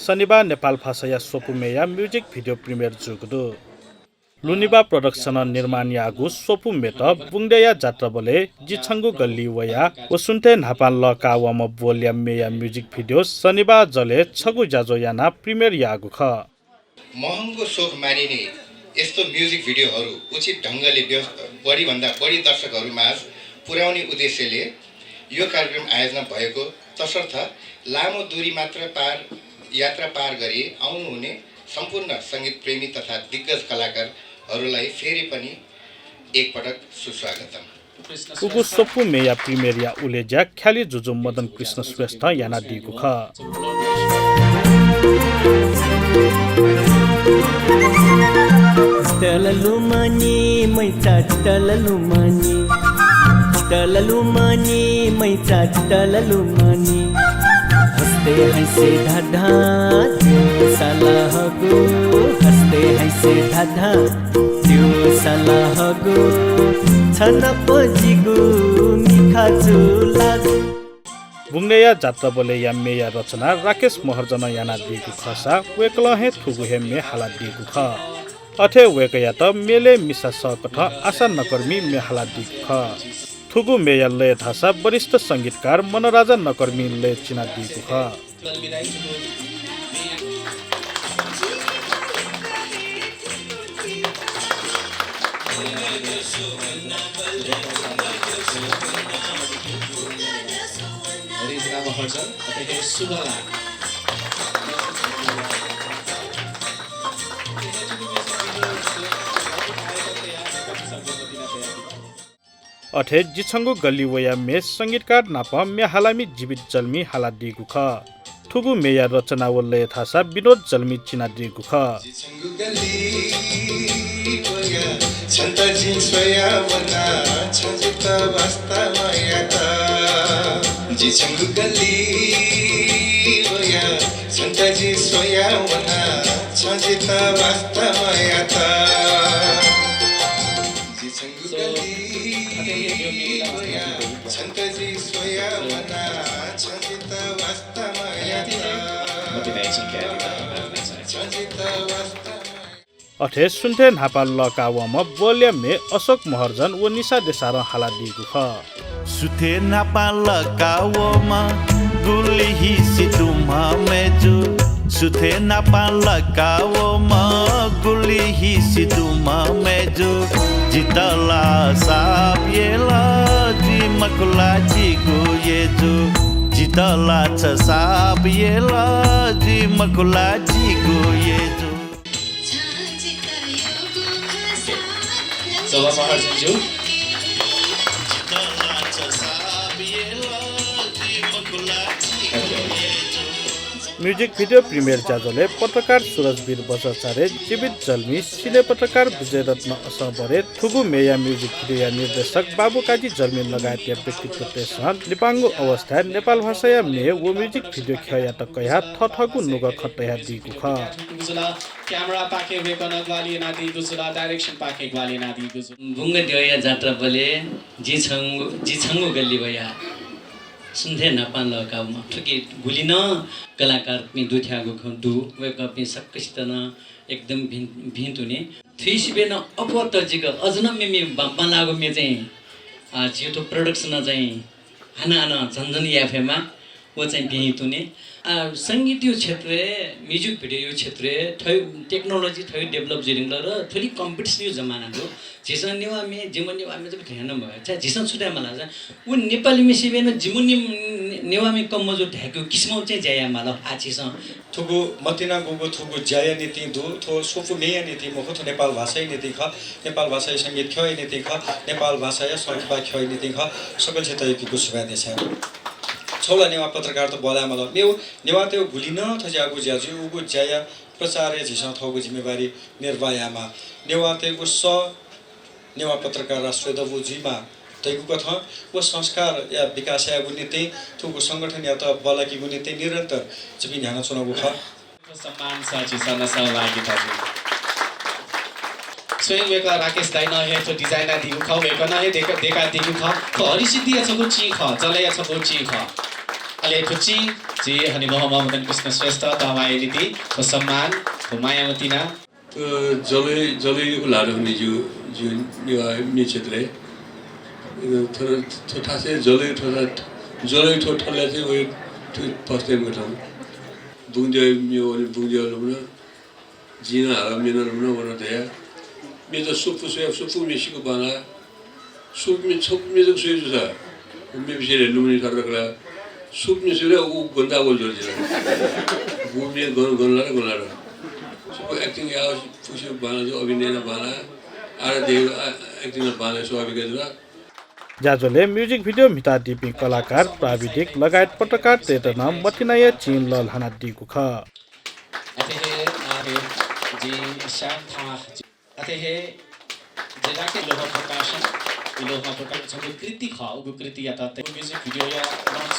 शनिबार नेपाल भाषा सोपुमेया music video premier जुगदु लुनिबा production निर्माण यागु सोपुमेत बुंगदेया जात्रा बोले जिछंगु गल्ली वया वसुन्ते नापाल ल कावम बोल्या मेया म्युजिक भिडियो शनिबार जले छगु जाजो याना प्रिमियर यागु ख महँगो सोख मानिने यस्तो म्युजिक भिडियोहरू उचित ढंगले बढी दर्शकहरूमा पुर्याउने उद्देश्यले यो कार्यक्रम आयोजना भएको तसर्थ लामो दूरी यात्रा पार गरी आउनुहुने सम्पूर्ण संगीत प्रेमी तथा दिग्गज कलाकारहरूलाई फेरि पनि एकपटक सुस्वागतम। उगु सोपु मेया प्रिमियरिया उलेज्या ख्याली जुजु मदन कृष्ण श्रेष्ठ याना दिगु ख Talalumani mai talalumani talalumani mai talalumani हंसते हैं से धाधा त्यो सलाहगो हंसते हैं से धाधा त्यो सलाहगो छनप जिगु मिठा चुलागो बुंगदेया जात्रा बोले या मेया रचना राकेश महर्जन याना दिगु खसा वेकलहे थुगु हेमे हाला दिगु ख अथे वेकया त मेले मिसा सकथ आशा नकर्मी मेहाला दिगु ख थुगु मेया लय थासा वरिष्ठ संगीतकार मनराजा नकर्मी लय चिना दिगु ख अठे जिछंगु गल्ली वया मे संगीतकार नाप मे हालामी जीवित जल्मी हाला दिगु ख थुगु मेया रचना वल्ले थासा विनोद जल्मी चिना दिगु ख जिछंगु गल्ली वया छन्तजी सोया वना छजित वास्तवमा याता जिछंगु गल्ली वया छन्तजी सोया वना छजित वास्तवमा याता जिछंगु गल्ली छन्तजी सोया वना छजित वास्तवमा याता छजित वास्तवमा अठे सुन्थे नापाल लकावम बोल्या मे अशोक महर्जन व निशा देसार हाला दिगु ख सुथे नापाल लकावम गुली हिसी तुमा मेजु सुथे नापाल लकावम गुली हिसी तुमा मेजु जितला साब येला जी मकुला जी गो येजु जितला छ साब येला जी मकुला जी गो येजु Sobat Maharjanju music video premiere जाजोले पत्रकार सुरजवीर बजाचार्य जीवित जल्मी सिने पत्रकार विजय रत्न असबरे थुगु मेया म्युजिक भिडियो निर्देशक बाबुकाजी जल्मी लगायत व्यक्तित्व पेशन लिपाङ्गु अवस्था नेपाल भाषा मे वो म्युजिक भिडियो खया त कया थथगु नुग खतया दिगु ख क्यामेरा पाके वेकन ग्वाली नादी गुजुला डाइरेक्सन पाके ग्वाली नादी गुजु बुंगदेया जात्रा बोले जिछंगु गल्ली भया सुन्थे नापाल लकावमा ठुकी गुलिन कलाकार पनि दुथ्यागु खदु वेक पनि सक्कसितन एकदम भिन्तुने थ्रिसिबेन अपत जिग अजन मेमी बाम्पा लागु मे चाहिँ जियो प्रोडक्सन चाहिँ हाना झन्झन याफेमा वो चाहिँ भिन्तुने संगीत यो क्षेत्र म्युजिक भिडियो यो क्षेत्र टेक्नोलोजी थोरै डेभलप जिरिङ र थोरै कम्पिटिसन यो जमाना हो जिसन नेवा मे जिमन नेवा मे जब ध्यान भयो छ जिसन छुटा मला छ उ नेपाली मिसिबेन जिमुन नेवा मे कम जो ढ्याको किस्म चाहिँ जाया मला आछिस थुगु मतिना गुगु थुगु जाया नीति दु थो सोफु मेया नीति मखो थो नेपाल भाषा नीति ख नेपाल भाषा संगीत खय नीति ख नेपाल भाषा संगीत खय नीति ख सकल क्षेत्र यतिको सुभा देछ छोला नेवा पत्रकार त बोला मला नेवा त्यो भुलिन थजागु ज्याजु उगु ज्याया प्रचार झिसा थगु जिम्मेवारी निर्वाहमा नेवा तेगु नेवा पत्रकार राष्ट्र दबु जिमा तैगु कथा वो संस्कार या विकास या गुनिते थुगु संगठन या त बलाकी गुनिते निरन्तर जबि ध्यान चुनाउ ख सम्मान साची सन सहभागिता स्वयं वेका राकेश दाइ नहे तो डिजाइनर दिगु ख वेका नहे देखा दिगु ख हरिसिद्धि छ गु ची ख चले छ गु ची ख Ale Puchi, जी हनी मोहम्मद मदन कृष्ण श्रेष्ठ तमाई नीति को सम्मान को मायावती ना जलैको लाडो हुने जो मिचेतले थोड़ा से जलै ठोठले चाहिँ उयो फर्स्ट टाइम गठाउँ बुङजे लुम्न जिना हाला मेना लुम्न वन दया मेरो सुपु मिसिको बना सुप में छप में जो सुई जुसा मैं भी शेर लुम्नी कर रखला सुप में शेर वो गंदा बोल जोड़ जिला वो में गन ला सब एक्टिंग यार फुशी बना जो अभिनय ना बना आरे देव एक्टिंग ना बना सो अभी के जाजोले म्युजिक भिडियो मिता दिपी कलाकार प्राविधिक लगायत पत्रकार तेतन मतिनाय चिन लल हाना दिगु ख जी शाम था अतः जिला के लोह प्रकाशन लोह प्रकाशन कृति खा कृति या म्युजिक भिडियो या लॉन्च